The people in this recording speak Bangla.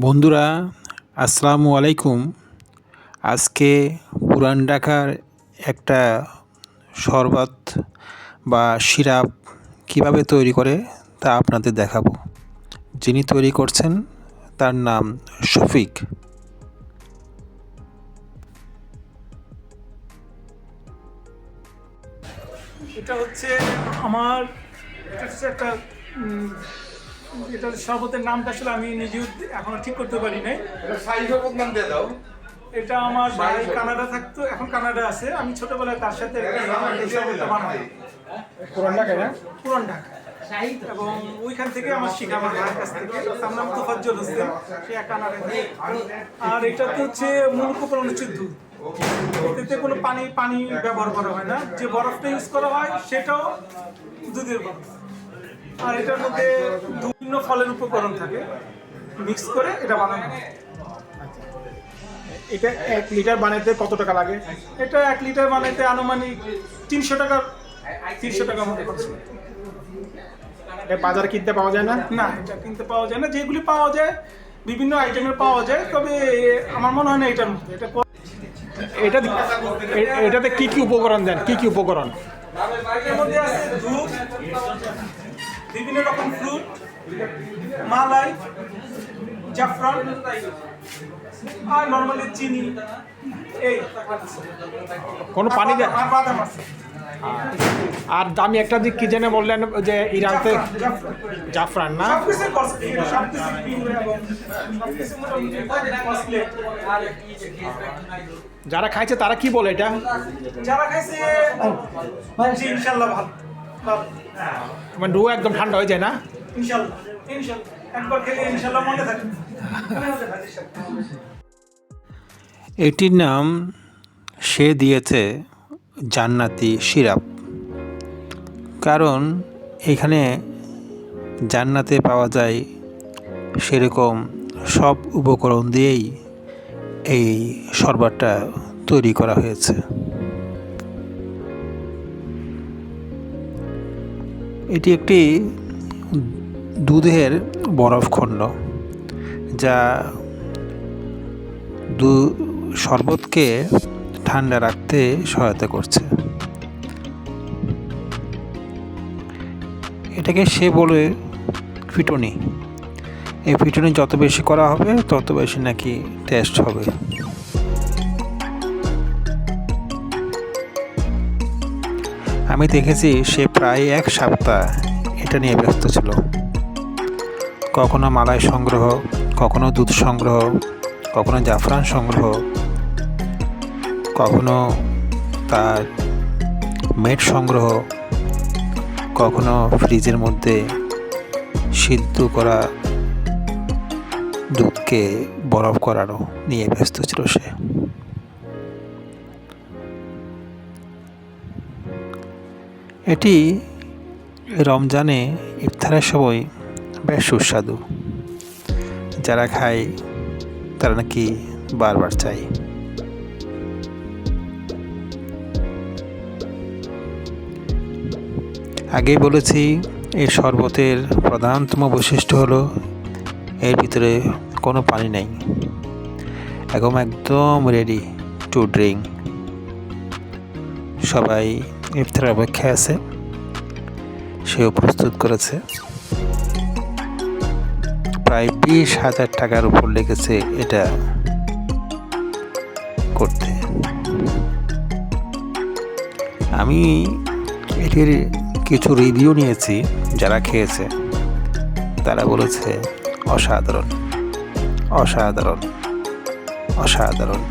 বন্ধুরা, আসসালামু আলাইকুম। আজকে পুরান ঢাকার একটা শরবত বা সিরাপ কিভাবে তৈরি করে তা আপনাদের দেখাবো। যিনি তৈরি করছেন তার নাম শফিক। এটা হচ্ছে একটা এটা শরবতের নামটা আসলে আমি নিজেও এখনো ঠিক করতে পারি নাই। এটা আমার ভাই কানাডা থাকতো, এখন কানাডা আছে। আমি ছোটবেলায় তার সাথে এই শরবতটা বানাই। পুরান ঢাকা এবং ওইখান থেকে আমার শিখা, আমার ভাইয়ের কাছ থেকে। তার নাম তোফাজ্জল হোসেন, সে কানাডা থাকে। আর এটাতে হচ্ছে মূল উপকরণ হচ্ছে দুধ। এতে কোনো পানি ব্যবহার করা হয় না। যে বরফটা ইউজ করা হয় সেটাও দুধের বরফ। আর এটার মধ্যে বিভিন্ন ফলের উপকরণ থাকে, মিক্স করে এটা বানানো হয়। এটা 1 লিটার বানাইতে কত টাকা লাগে? এটা 1 লিটার বানাইতে আনুমানিক 300 টাকার মতো খরচ হয়। এটা বাজারে কিনতে পাওয়া যায় না? না, এটা কিনতে পাওয়া যায় না। যেগুলি পাওয়া যায় বিভিন্ন আইটেমের পাওয়া যায়, তবে আমার মনে হয় না এটার মধ্যে। এটাতে কি কি উপকরণ দেন? কি কি উপকরণ? এর মধ্যে আছে দুধ, বিভিন্ন রকম ফ্রুট, মালাই, জাফরান আর নরমালি চিনি। এই কোনো পানি দেন? আর বাদাম আছে। আর দামি একটা দিক কি জেনে বললেন যে ইরানতে জাফরান না? সবকিছু কস্টলি, সবকিছু প্রিমিয়াম এবং সবকিছু মোটামুটি কস্টলি। যারা খাইছে তারা কি বলে এটা? যারা খাইছে জি ইনশাআল্লাহ ভালো। মানে রু একদম ঠান্ডা হয়ে যায় না? ইনশাআল্লাহ একবার খেলে ইনশাআল্লাহ মনে থাকবে। এটির নাম সে দিয়েছে জান্নাতি সিরাপ, কারণ এখানে জান্নাতে পাওয়া যায় সেরকম সব উপকরণ দিয়েই এই শরবতটা তৈরি করা হয়েছে। এটি একটি দুধের বরফখণ্ড, যা শরবতকে ঠান্ডা রাখতে সহায়তা করছে। এটাকে সে বলে ফিটনি। এই ফিটনি যত বেশি করা হবে তত বেশি নাকি টেস্ট হবে। আমি দেখেছি সে প্রায় 1 সপ্তাহ এটা নিয়ে ব্যস্ত ছিল। কখনো মালাই সংগ্রহ, কখনো দুধ সংগ্রহ, কখনো জাফরান সংগ্রহ, কখনো তার মেট সংগ্রহ, কখনো ফ্রিজের মধ্যে সিদ্ধ করা দুধকে বরফ করানো নিয়ে ব্যস্ত ছিল সে। এটি রমজানে ইফতারের সময় বেশ সুস্বাদু। যারা খায় তারা নাকি বারবার চাই। আগেই বলেছি, এই শরবতের প্রধানতম বৈশিষ্ট্য হলো এর ভিতরে কোনো পানি নেই, একদম রেডি টু ড্রিঙ্ক। সবাই ইফতারের অপেক্ষায় আছে, সেও প্রস্তুত করেছে। প্রায় 20,000 টাকার উপর লেগেছে এটা করতে। আমি এটির কিছু রিভিউ নিয়েছি, যারা খেয়েছে তারা বলেছে অসাধারণ, অসাধারণ, অসাধারণ।